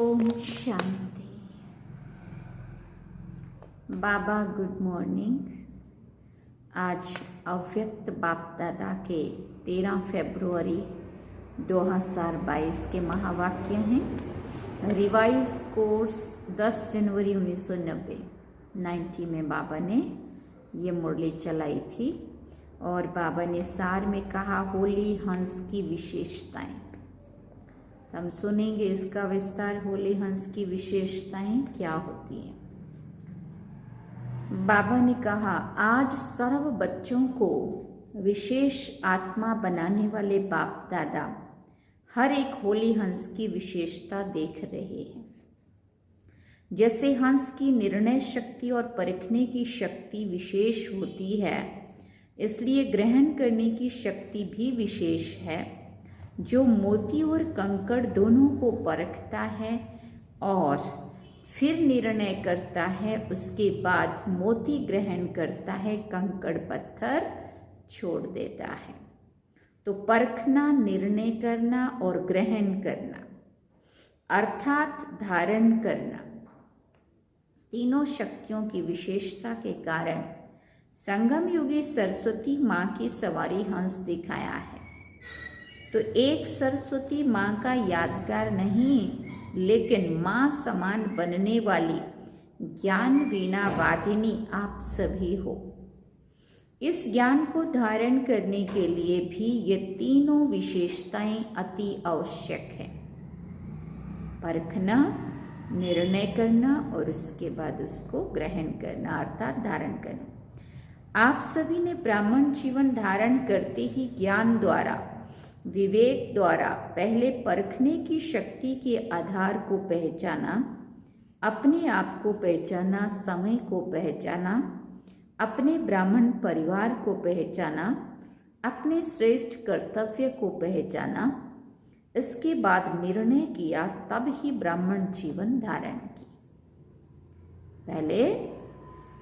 ओम शांति। बाबा good morning. आज अव्यक्त बाप दादा के 13 फरवरी 2022 के महावाक्य हैं। रिवाइज कोर्स 10 जनवरी 1990 में बाबा ने ये मुरली चलाई थी और बाबा ने सार में कहा होली हंस की विशेषताएं। हम सुनेंगे इसका विस्तार। होली हंस की विशेषताएं क्या होती हैं। बाबा ने कहा, आज सर्व बच्चों को विशेष आत्मा बनाने वाले बाप दादा हर एक होली हंस की विशेषता देख रहे हैं। जैसे हंस की निर्णय शक्ति और परखने की शक्ति विशेष होती है, इसलिए ग्रहण करने की शक्ति भी विशेष है। जो मोती और कंकड़ दोनों को परखता है और फिर निर्णय करता है, उसके बाद मोती ग्रहण करता है, कंकड़ पत्थर छोड़ देता है। तो परखना, निर्णय करना और ग्रहण करना अर्थात धारण करना, तीनों शक्तियों की विशेषता के कारण संगम युगी सरस्वती माँ की सवारी हंस दिखाया है। तो एक सरस्वती माँ का यादगार नहीं, लेकिन माँ समान बनने वाली ज्ञान वीणा वादिनी आप सभी हो। इस ज्ञान को धारण करने के लिए भी ये तीनों विशेषताएं अति आवश्यक है। परखना, निर्णय करना और उसके बाद उसको ग्रहण करना अर्थात धारण करना। आप सभी ने ब्राह्मण जीवन धारण करते ही ज्ञान द्वारा, विवेक द्वारा पहले परखने की शक्ति के आधार को पहचाना, अपने आप को पहचाना, समय को पहचाना, अपने ब्राह्मण परिवार को पहचाना, अपने श्रेष्ठ कर्तव्य को पहचाना। इसके बाद निर्णय किया, तब ही ब्राह्मण जीवन धारण की। पहले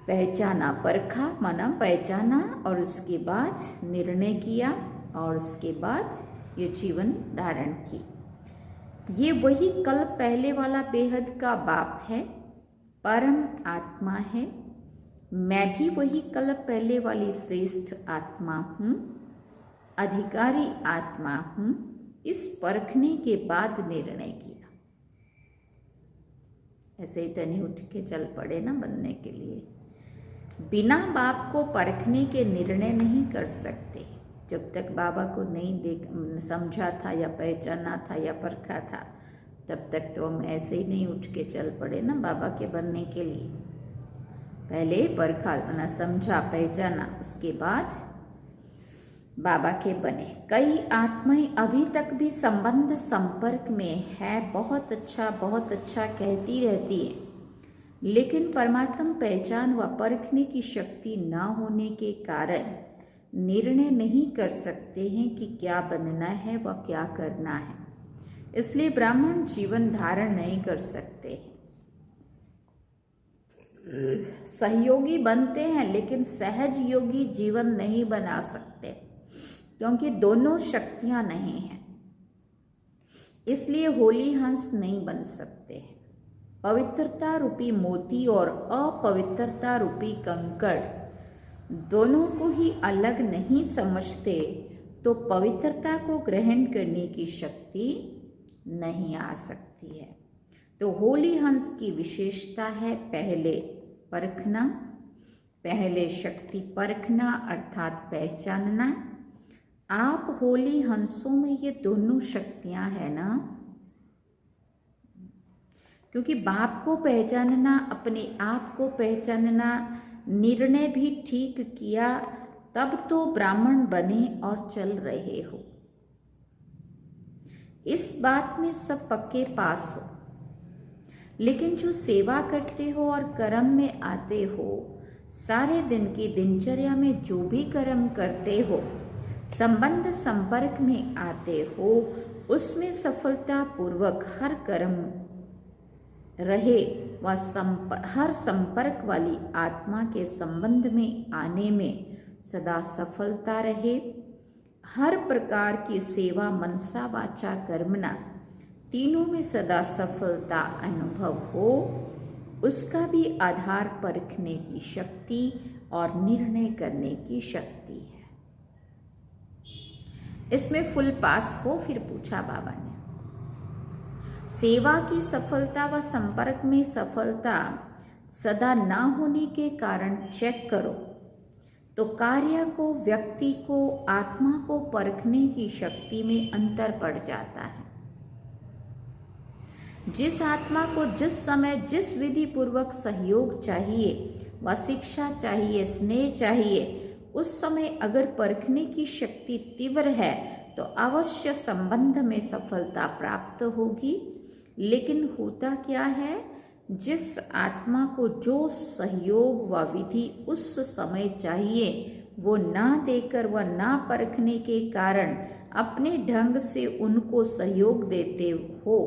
पहचाना, परखा माना पहचाना और उसके बाद निर्णय किया और उसके बाद ये जीवन धारण की। ये वही कल पहले वाला बेहद का बाप है, परम आत्मा है। मैं भी वही कल पहले वाली श्रेष्ठ आत्मा हूँ, अधिकारी आत्मा हूँ। इस परखने के बाद निर्णय किया। ऐसे ही तनी उठ के चल पड़े ना बनने के लिए। बिना बाप को परखने के निर्णय नहीं कर सकते। जब तक बाबा को नहीं समझा था या पहचाना था या परखा था, तब तक तो हम ऐसे ही नहीं उठ के चल पड़े ना बाबा के बनने के लिए। पहले परखा, बना, समझा, पहचाना, उसके बाद बाबा के बने। कई आत्माएं अभी तक भी संबंध संपर्क में है, बहुत अच्छा कहती रहती है, लेकिन परमात्मा पहचान व परखने की शक्ति न होने के कारण निर्णय नहीं कर सकते हैं कि क्या बनना है व क्या करना है। इसलिए ब्राह्मण जीवन धारण नहीं कर सकते हैं। सहयोगी बनते हैं लेकिन सहज योगी जीवन नहीं बना सकते, क्योंकि दोनों शक्तियां नहीं हैं। इसलिए होली हंस नहीं बन सकते हैं। पवित्रता रूपी मोती और अपवित्रता रूपी कंकड़ दोनों को ही अलग नहीं समझते, तो पवित्रता को ग्रहण करने की शक्ति नहीं आ सकती है। तो होली हंस की विशेषता है पहले परखना, पहले शक्ति परखना अर्थात पहचानना। आप होली हंसों में ये दोनों शक्तियां हैं ना, क्योंकि बाप को पहचानना, अपने आप को पहचानना, निर्णय भी ठीक किया, तब तो ब्राह्मण बने और चल रहे हो। इस बात में सब पक्के पास हो। लेकिन जो सेवा करते हो और कर्म में आते हो, सारे दिन की दिनचर्या में जो भी कर्म करते हो, संबंध संपर्क में आते हो, उसमें सफलता पूर्वक हर कर्म रहे व हर संपर्क वाली आत्मा के संबंध में आने में सदा सफलता रहे। हर प्रकार की सेवा मनसा वाचा कर्मणा तीनों में सदा सफलता अनुभव हो, उसका भी आधार परखने की शक्ति और निर्णय करने की शक्ति है। इसमें फुल पास हो? फिर पूछा बाबा ने। सेवा की सफलता व संपर्क में सफलता सदा ना होने के कारण चेक करो तो कार्य को, व्यक्ति को, आत्मा को परखने की शक्ति में अंतर पड़ जाता है। जिस आत्मा को जिस समय जिस विधि पूर्वक सहयोग चाहिए व शिक्षा चाहिए, स्नेह चाहिए, उस समय अगर परखने की शक्ति तीव्र है तो अवश्य संबंध में सफलता प्राप्त होगी। लेकिन होता क्या है, जिस आत्मा को जो सहयोग व विधि उस समय चाहिए वो ना देकर व ना परखने के कारण अपने ढंग से उनको सहयोग देते हो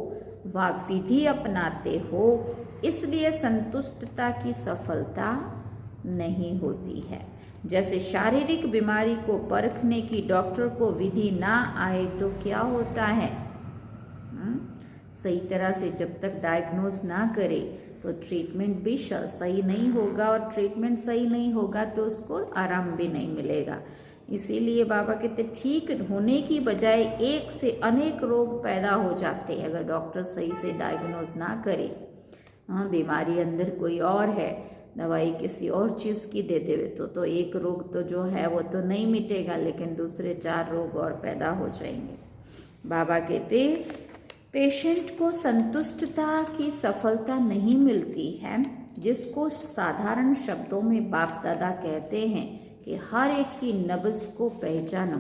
व विधि अपनाते हो, इसलिए संतुष्टता की सफलता नहीं होती है। जैसे शारीरिक बीमारी को परखने की डॉक्टर को विधि ना आए तो क्या होता है, सही तरह से जब तक डायग्नोज ना करे तो ट्रीटमेंट भी सही नहीं होगा, और ट्रीटमेंट सही नहीं होगा तो उसको आराम भी नहीं मिलेगा। इसीलिए बाबा कहते ठीक होने की बजाय एक से अनेक रोग पैदा हो जाते हैं अगर डॉक्टर सही से डायग्नोज ना करे। हाँ, बीमारी अंदर कोई और है, दवाई किसी और चीज़ की दे देवे तो एक रोग तो जो है वो तो नहीं मिटेगा, लेकिन दूसरे 4 रोग और पैदा हो जाएंगे। बाबा कहते पेशेंट को संतुष्टता की सफलता नहीं मिलती है, जिसको साधारण शब्दों में बाप दादा कहते हैं कि हर एक की नब्ज को पहचानो।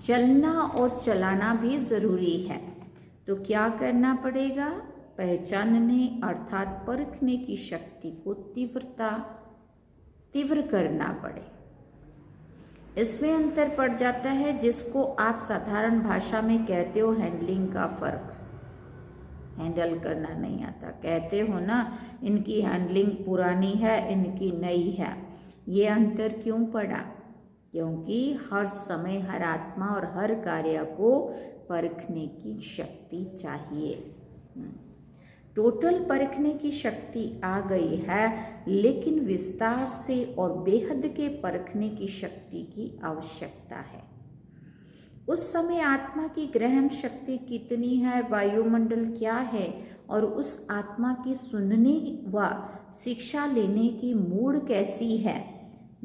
चलना और चलाना भी जरूरी है, तो क्या करना पड़ेगा, पहचानने अर्थात परखने की शक्ति को तीव्र करना पड़े। इसमें अंतर पड़ जाता है, जिसको आप साधारण भाषा में कहते हो हैंडलिंग का फर्क। हैंडल करना नहीं आता, कहते हो ना इनकी हैंडलिंग पुरानी है, इनकी नई है। ये अंतर क्यों पड़ा? क्योंकि हर समय हर आत्मा और हर कार्य को परखने की शक्ति चाहिए। टोटल परखने की शक्ति आ गई है, लेकिन विस्तार से और बेहद के परखने की शक्ति की आवश्यकता है। उस समय आत्मा की ग्रहण शक्ति कितनी है, वायुमंडल क्या है, और उस आत्मा की सुनने व शिक्षा लेने की मूड कैसी है।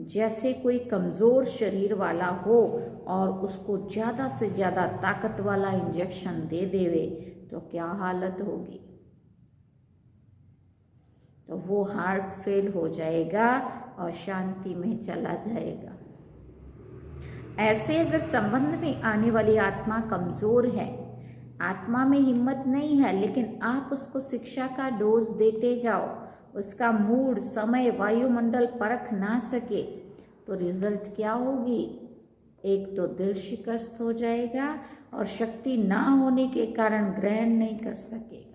जैसे कोई कमजोर शरीर वाला हो और उसको ज्यादा से ज्यादा ताकत वाला इंजेक्शन दे देवे तो क्या हालत होगी, तो वो हार्ट फेल हो जाएगा और शांति में चला जाएगा। ऐसे अगर संबंध में आने वाली आत्मा कमजोर है, आत्मा में हिम्मत नहीं है, लेकिन आप उसको शिक्षा का डोज देते जाओ, उसका मूड, समय, वायुमंडल परख ना सके तो रिजल्ट क्या होगी, एक तो दिल शिकस्त हो जाएगा और शक्ति ना होने के कारण ग्रहण नहीं कर सकेगा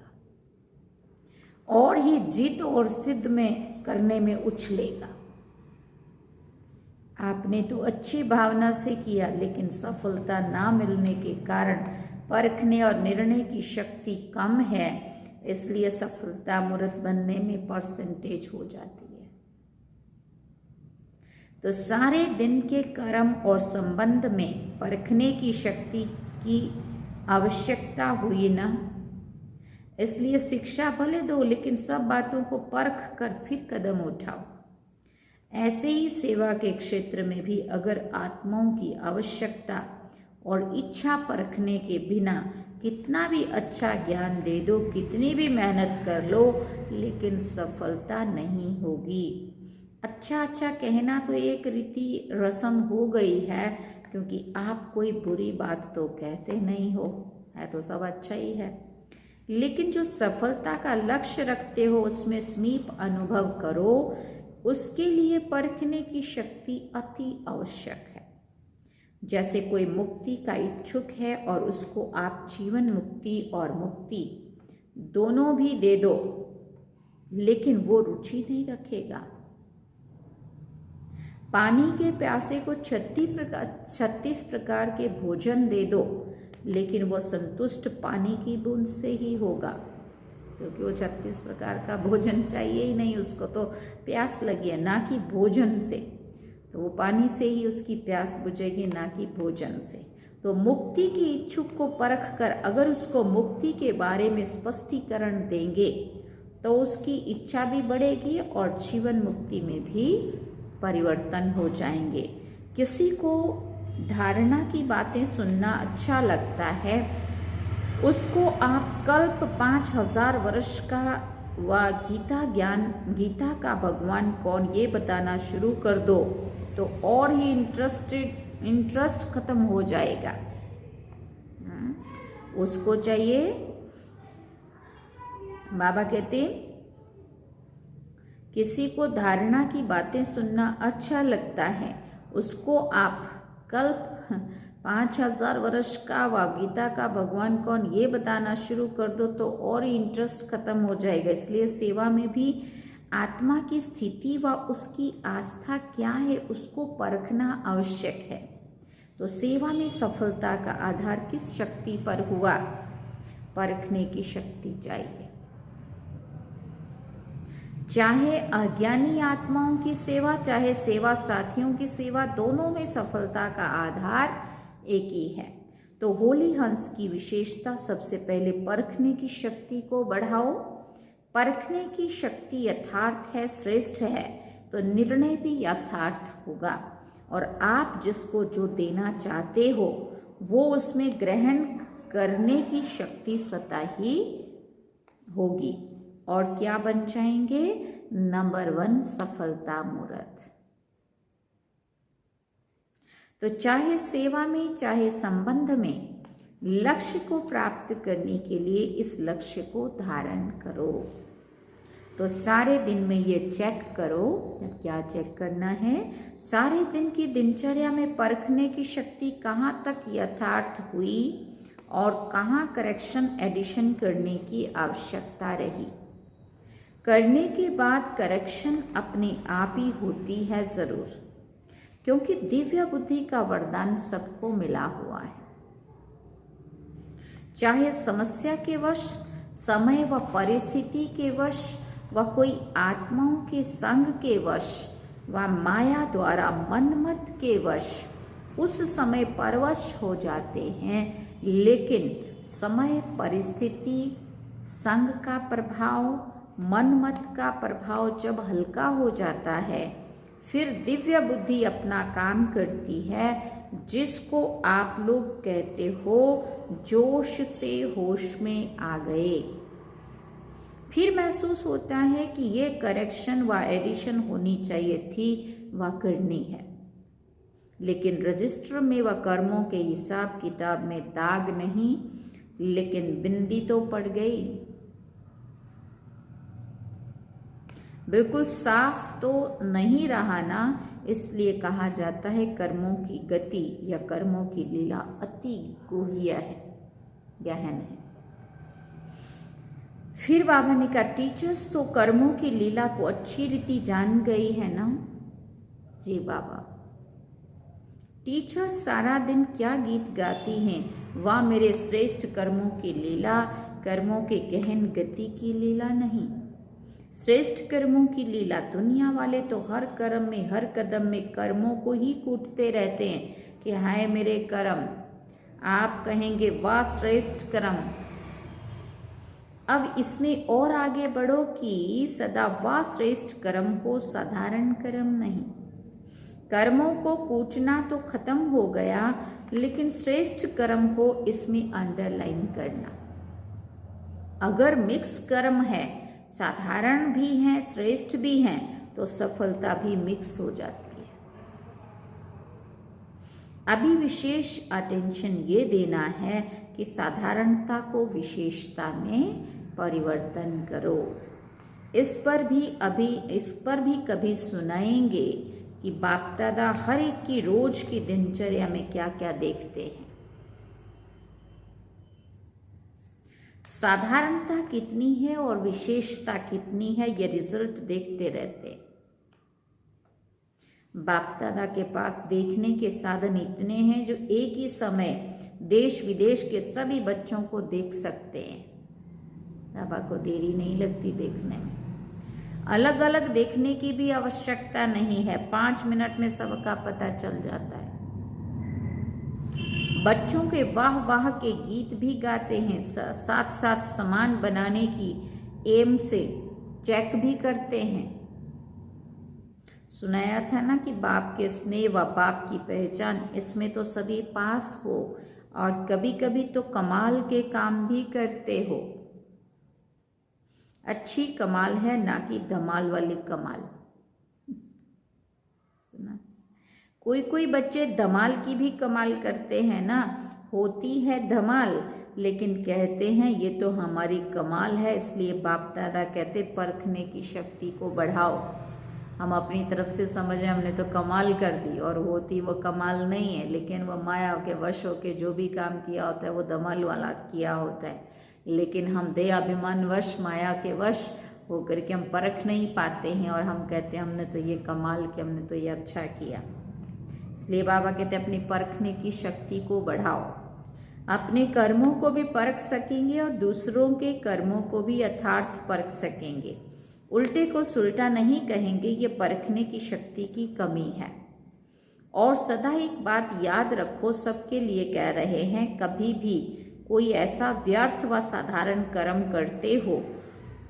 और ही जिद और सिद्ध में करने में उछलेगा। आपने तो अच्छी भावना से किया, लेकिन सफलता ना मिलने के कारण परखने और निर्णय की शक्ति कम है, इसलिए सफलता मूर्त बनने में परसेंटेज हो जाती है। तो सारे दिन के कर्म और संबंध में परखने की शक्ति की आवश्यकता हुई ना, इसलिए शिक्षा भले दो, लेकिन सब बातों को परख कर फिर कदम उठाओ। ऐसे ही सेवा के क्षेत्र में भी अगर आत्माओं की आवश्यकता और इच्छा परखने के बिना कितना भी अच्छा ज्ञान दे दो, कितनी भी मेहनत कर लो, लेकिन सफलता नहीं होगी। अच्छा अच्छा कहना तो एक रीति रस्म हो गई है, क्योंकि आप कोई बुरी बात तो कहते नहीं हो, है तो सब अच्छा ही है, लेकिन जो सफलता का लक्ष्य रखते हो उसमें समीप अनुभव करो, उसके लिए परखने की शक्ति अति आवश्यक है। जैसे कोई मुक्ति का इच्छुक है और उसको आप जीवन मुक्ति और मुक्ति दोनों भी दे दो, लेकिन वो रुचि नहीं रखेगा। पानी के प्यासे को 36 प्रकार के भोजन दे दो, लेकिन वो संतुष्ट पानी की बूंद से ही होगा, क्योंकि वो 36 प्रकार का भोजन चाहिए ही नहीं, उसको तो प्यास लगी है, ना कि भोजन से। तो वो पानी से ही उसकी प्यास बुझेगी, ना कि भोजन से। तो मुक्ति की इच्छुक को परख कर अगर उसको मुक्ति के बारे में स्पष्टीकरण देंगे तो उसकी इच्छा भी बढ़ेगी और जीवन मुक्ति में भी परिवर्तन हो जाएंगे। किसी को धारणा की बातें सुनना अच्छा लगता है, उसको आप कल्प 5000 वर्ष का व गीता का भगवान कौन ये बताना शुरू कर दो तो और ही इंटरेस्ट खत्म हो जाएगा। उसको चाहिए, बाबा कहते किसी को धारणा की बातें सुनना अच्छा लगता है, उसको आप कल्प 5000 वर्ष का व गीता का भगवान कौन ये बताना शुरू कर दो तो और ही इंटरेस्ट खत्म हो जाएगा। इसलिए सेवा में भी आत्मा की स्थिति व उसकी आस्था क्या है उसको परखना आवश्यक है। तो सेवा में सफलता का आधार किस शक्ति पर हुआ, परखने की शक्ति चाहिए। चाहे अज्ञानी आत्माओं की सेवा, चाहे सेवा साथियों की सेवा, दोनों में सफलता का आधार एक ही है। तो होली हंस की विशेषता, सबसे पहले परखने की शक्ति को बढ़ाओ। परखने की शक्ति यथार्थ है, श्रेष्ठ है, तो निर्णय भी यथार्थ होगा और आप जिसको जो देना चाहते हो वो उसमें ग्रहण करने की शक्ति स्वतः ही होगी और क्या बन जाएंगे, नंबर 1 सफलता मूर्त। तो चाहे सेवा में चाहे संबंध में लक्ष्य को प्राप्त करने के लिए इस लक्ष्य को धारण करो। तो सारे दिन में ये चेक करो। अब क्या चेक करना है, सारे दिन की दिनचर्या में परखने की शक्ति कहाँ तक यथार्थ हुई और कहाँ करेक्शन एडिशन करने की आवश्यकता रही। करने के बाद करेक्शन अपने आप ही होती है जरूर, क्योंकि दिव्य बुद्धि का वरदान सबको मिला हुआ है। चाहे समस्या के वश, समय व परिस्थिति के वश व कोई आत्माओं के संग के वश व माया द्वारा मनमत के वश उस समय परवश हो जाते हैं, लेकिन समय, परिस्थिति, संग का प्रभाव, मनमत का प्रभाव जब हल्का हो जाता है फिर दिव्य बुद्धि अपना काम करती है, जिसको आप लोग कहते हो जोश से होश में आ गए। फिर महसूस होता है कि ये करेक्शन व एडिशन होनी चाहिए थी व करनी है, लेकिन रजिस्टर में व कर्मों के हिसाब किताब में दाग नहीं, लेकिन बिंदी तो पड़ गई। बिल्कुल साफ तो नहीं रहा ना, इसलिए कहा जाता है कर्मों की गति या कर्मों की लीला अति गुह्य है, गहन है। फिर बाबा ने कहा टीचर्स तो कर्मों की लीला को अच्छी रीति जान गई है ना। जी बाबा, टीचर्स सारा दिन क्या गीत गाती हैं, वाह मेरे श्रेष्ठ कर्मों की लीला, कर्मों के गहन गति की लीला नहीं। श्रेष्ठ कर्मों की लीला, दुनिया वाले तो हर कर्म में, हर कदम में कर्मों को ही कूटते रहते हैं कि हाय मेरे कर्म। आप कहेंगे वाह श्रेष्ठ कर्म। अब इसमें और आगे बढ़ो कि सदा वाह श्रेष्ठ कर्म हो, साधारण कर्म नहीं। कर्मों को कूटना तो खत्म हो गया, लेकिन श्रेष्ठ कर्म हो इसमें अंडरलाइन करना। अगर मिक्स कर्म है, साधारण भी हैं, श्रेष्ठ भी हैं, तो सफलता भी मिक्स हो जाती है। अभी विशेष अटेंशन ये देना है कि साधारणता को विशेषता में परिवर्तन करो। इस पर भी कभी सुनाएंगे कि बाप दादा हर एक की रोज की दिनचर्या में क्या क्या देखते हैं। साधारणता कितनी है और विशेषता कितनी है, ये रिजल्ट देखते रहते। बाप दादा के पास देखने के साधन इतने हैं जो एक ही समय देश विदेश के सभी बच्चों को देख सकते हैं। बाबा को देरी नहीं लगती देखने में। अलग अलग देखने की भी आवश्यकता नहीं है, 5 मिनट में सबका पता चल जाता है। बच्चों के वाह वाह के गीत भी गाते हैं, साथ साथ सामान बनाने की एम से चेक भी करते हैं। सुनाया था ना कि बाप के स्नेह व बाप की पहचान, इसमें तो सभी पास हो और कभी कभी तो कमाल के काम भी करते हो। अच्छी कमाल है, ना कि धमाल वाली कमाल। सुना, कोई कोई बच्चे धमाल की भी कमाल करते हैं ना, होती है धमाल, लेकिन कहते हैं ये तो हमारी कमाल है। इसलिए बाप दादा कहते परखने की शक्ति को बढ़ाओ। हम अपनी तरफ से समझे हमने तो कमाल कर दी, और होती वो कमाल नहीं है, लेकिन वो माया के वश होके जो भी काम किया होता है वो धमाल वाला किया होता है। लेकिन हम दे अभिमान वश, माया के वश होकर के हम परख नहीं पाते हैं, और हम कहते हैं हमने तो ये कमाल किया, हमने तो ये अच्छा किया। इसलिए बाबा कहते हैं अपनी परखने की शक्ति को बढ़ाओ। अपने कर्मों को भी परख सकेंगे और दूसरों के कर्मों को भी यथार्थ परख सकेंगे। उल्टे को सुलटा नहीं कहेंगे, ये परखने की शक्ति की कमी है। और सदा एक बात याद रखो, सबके लिए कह रहे हैं, कभी भी कोई ऐसा व्यर्थ व साधारण कर्म करते हो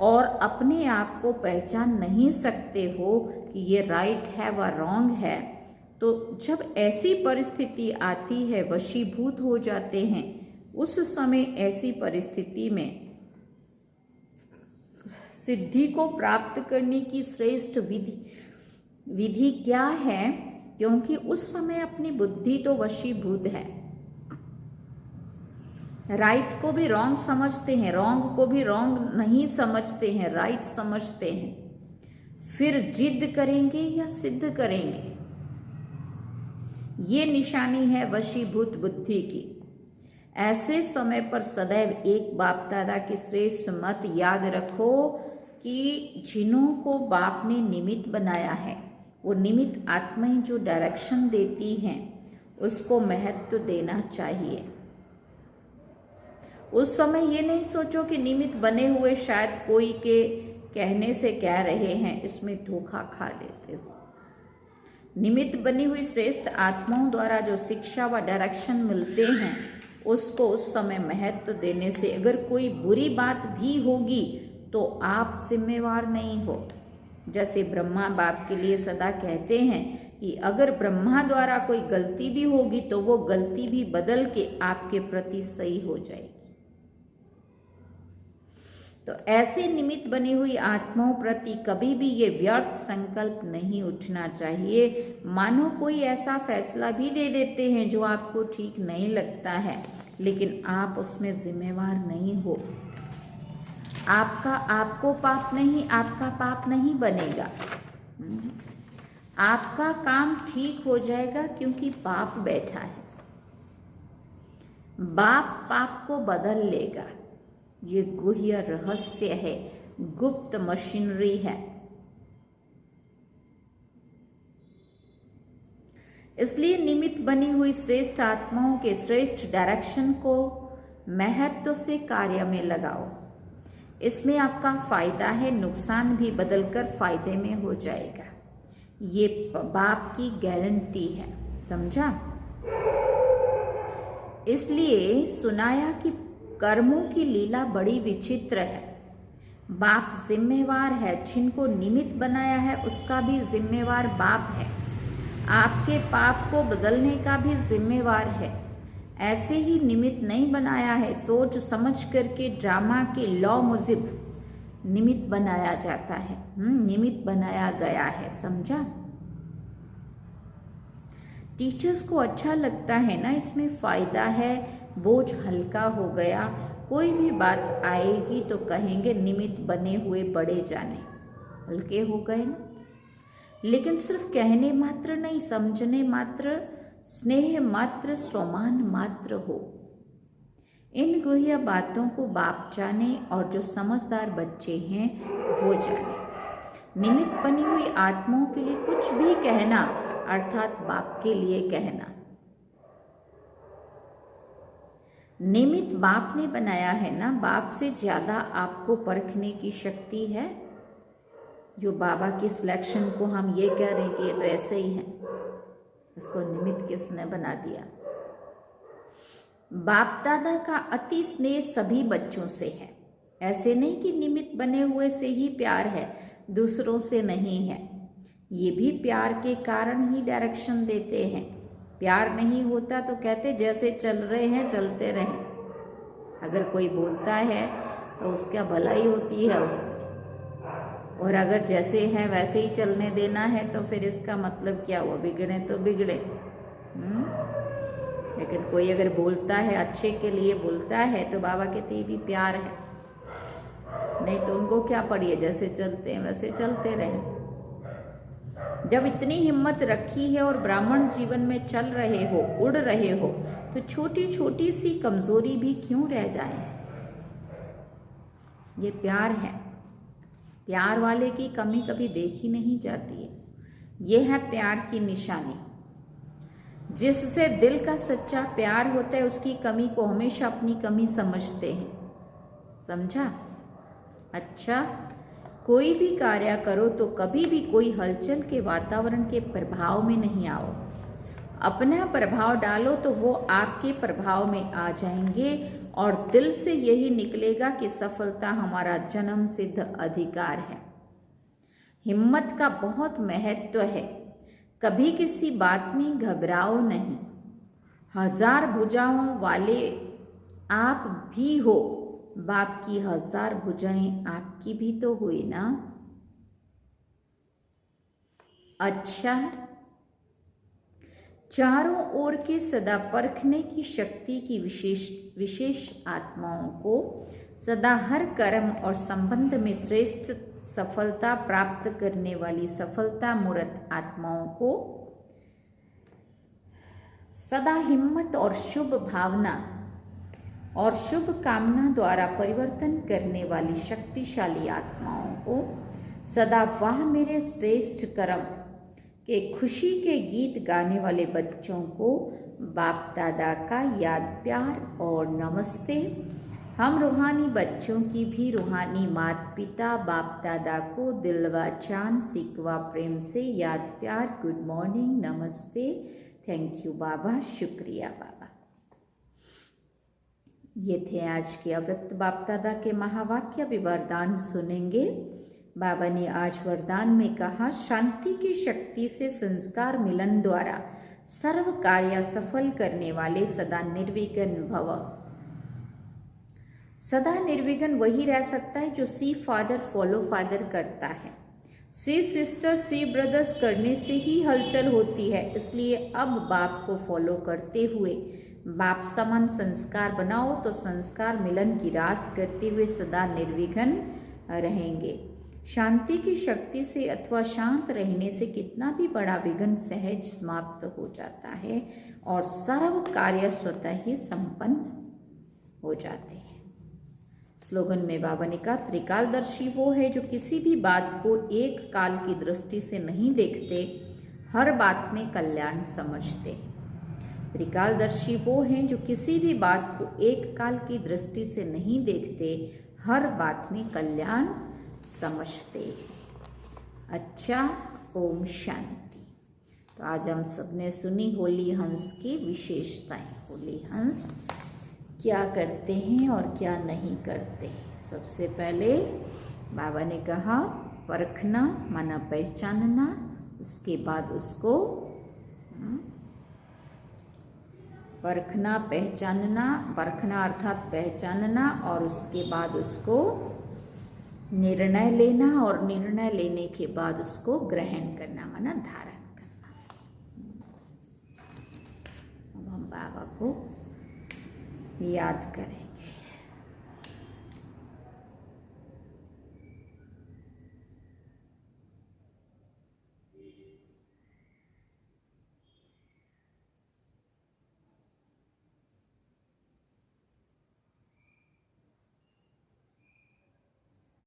और अपने आप को पहचान नहीं सकते हो कि ये राइट है व रॉन्ग है, तो जब ऐसी परिस्थिति आती है वशीभूत हो जाते हैं। उस समय ऐसी परिस्थिति में सिद्धि को प्राप्त करने की श्रेष्ठ विधि क्या है? क्योंकि उस समय अपनी बुद्धि तो वशीभूत है। राइट को भी रॉन्ग समझते हैं, रॉन्ग को भी रॉन्ग नहीं समझते हैं, राइट समझते हैं। फिर जिद करेंगे या सिद्ध करेंगे, ये निशानी है वशीभूत बुद्धि की। ऐसे समय पर सदैव एक बाप दादा की श्रेष्ठ मत याद रखो कि जिन्हों को बाप ने निमित्त बनाया है, वो निमित्त आत्माएं जो डायरेक्शन देती हैं उसको महत्व देना चाहिए। उस समय ये नहीं सोचो कि निमित्त बने हुए शायद कोई के कहने से कह रहे हैं, इसमें धोखा खा लेते हो। निमित्त बनी हुई श्रेष्ठ आत्माओं द्वारा जो शिक्षा व डायरेक्शन मिलते हैं उसको उस समय महत्व देने से अगर कोई बुरी बात भी होगी तो आप जिम्मेवार नहीं हो। जैसे ब्रह्मा बाप के लिए सदा कहते हैं कि अगर ब्रह्मा द्वारा कोई गलती भी होगी तो वो गलती भी बदल के आपके प्रति सही हो जाएगी। तो ऐसे निमित्त बनी हुई आत्माओं प्रति कभी भी ये व्यर्थ संकल्प नहीं उठना चाहिए। मानो कोई ऐसा फैसला भी दे देते हैं जो आपको ठीक नहीं लगता है, लेकिन आप उसमें जिम्मेवार नहीं हो। आपको पाप नहीं, आपका पाप नहीं बनेगा। आपका काम ठीक हो जाएगा क्योंकि पाप बैठा है। बाप पाप को बदल लेगा। ये गुह्य रहस्य है, गुप्त मशीनरी है। इसलिए निमित्त बनी हुई श्रेष्ठ आत्माओं के श्रेष्ठ डायरेक्शन को महत्व से कार्य में लगाओ। इसमें आपका फायदा है, नुकसान भी बदलकर फायदे में हो जाएगा। ये बाप की गारंटी है, समझा? इसलिए सुनाया कि कर्मों की लीला बड़ी विचित्र है। बाप जिम्मेवार है, जिनको निमित्त बनाया है उसका भी जिम्मेवार बाप है। आपके पाप को बदलने का भी जिम्मेवार है। ऐसे ही निमित्त नहीं बनाया है, सोच समझ करके ड्रामा के लॉ मुजिब निमित्त बनाया जाता है। निमित्त बनाया गया है, समझा? टीचर्स को अच्छा लगता है ना, इसमें फायदा है, बोझ हल्का हो गया। कोई भी बात आएगी तो कहेंगे निमित्त बने हुए बड़े जाने, हल्के हो गए ना। लेकिन सिर्फ कहने मात्र नहीं, समझने मात्र, स्नेह मात्र, स्वमान मात्र हो। इन गुह्य बातों को बाप जाने और जो समझदार बच्चे हैं वो जाने। निमित्त बनी हुई आत्माओं के लिए कुछ भी कहना अर्थात बाप के लिए कहना। निमित्त बाप ने बनाया है ना, बाप से ज़्यादा आपको परखने की शक्ति है। जो बाबा की सिलेक्शन को हम ये कह रहे हैं कि ये तो ऐसे ही है, इसको निमित्त किसने बना दिया? बाप दादा का अति स्नेह सभी बच्चों से है। ऐसे नहीं कि निमित्त बने हुए से ही प्यार है, दूसरों से नहीं है। ये भी प्यार के कारण ही डायरेक्शन देते हैं। प्यार नहीं होता तो कहते जैसे चल रहे हैं चलते रहें। अगर कोई बोलता है तो उसका भलाई होती है उसमें, और अगर जैसे है वैसे ही चलने देना है तो फिर इसका मतलब क्या हुआ? बिगड़े तो बिगड़े। लेकिन कोई अगर बोलता है, अच्छे के लिए बोलता है, तो बाबा कहते ये भी प्यार है। नहीं तो उनको क्या पड़ी है, जैसे चलते हैं वैसे चलते रहें। जब इतनी हिम्मत रखी है और ब्राह्मण जीवन में चल रहे हो, उड़ रहे हो, तो छोटी छोटी सी कमजोरी भी क्यों रह जाए? ये प्यार है। प्यार वाले की कमी कभी देखी नहीं जाती है। ये है प्यार की निशानी। जिससे दिल का सच्चा प्यार होता है उसकी कमी को हमेशा अपनी कमी समझते हैं। समझा? अच्छा, कोई भी कार्य करो तो कभी भी कोई हलचल के वातावरण के प्रभाव में नहीं आओ। अपना प्रभाव डालो तो वो आपके प्रभाव में आ जाएंगे, और दिल से यही निकलेगा कि सफलता हमारा जन्म सिद्ध अधिकार है। हिम्मत का बहुत महत्व है। कभी किसी बात में घबराओ नहीं। 1000 भुजाओं वाले आप भी हो, बाप की 1000 भुजाएं आपकी भी तो हुई ना। अच्छा, चारों ओर के सदा परखने की शक्ति की विशेष आत्माओं को सदा हर कर्म और संबंध में श्रेष्ठ सफलता प्राप्त करने वाली सफलता मूर्त आत्माओं को सदा हिम्मत और शुभ भावना और शुभ कामना द्वारा परिवर्तन करने वाली शक्तिशाली आत्माओं को सदा वाह मेरे श्रेष्ठ कर्म के खुशी के गीत गाने वाले बच्चों को बाप दादा का याद प्यार और नमस्ते। हम रूहानी बच्चों की भी रूहानी माता पिता बाप दादा को दिलवा चांद सिकवा प्रेम से याद प्यार, गुड मॉर्निंग, नमस्ते, थैंक यू बाबा, शुक्रिया बाबा। ये थे आज के अव्यक्त बाप दादा के महावाक्य। भी वरदान सुनेंगे। बाबा ने आज वरदान में कहा, शांति की शक्ति से संस्कार मिलन द्वारा सर्व कार्य सफल करने वाले सदा निर्विघ्न भव। सदा निर्विघ्न वही रह सकता है जो सी फादर फॉलो फादर करता है। सी सिस्टर सी ब्रदर्स करने से ही हलचल होती है। इसलिए अब बाप को फॉलो करते हुए बाप समान संस्कार बनाओ तो संस्कार मिलन की रास करते हुए सदा निर्विघ्न रहेंगे। शांति की शक्ति से अथवा शांत रहने से कितना भी बड़ा विघ्न सहज समाप्त हो जाता है और सर्व कार्य स्वतः ही संपन्न हो जाते हैं। स्लोगन में बाबा ने कहा, त्रिकालदर्शी वो है जो किसी भी बात को एक काल की दृष्टि से नहीं देखते, हर बात में कल्याण समझते। त्रिकालदर्शी वो हैं जो किसी भी बात को एक काल की दृष्टि से नहीं देखते, हर बात में कल्याण समझते हैं। अच्छा, ओम शांति। तो आज हम सबने सुनी होली हंस की विशेषताएं। होली हंस क्या करते हैं और क्या नहीं करते हैं। सबसे पहले बाबा ने कहा परखना माना पहचानना, उसके बाद उसको परखना पहचानना, परखना अर्थात पहचानना, और उसके बाद उसको निर्णय लेना, और निर्णय लेने के बाद उसको ग्रहण करना माना धारण करना। अब हम बाबा को याद करेंगे।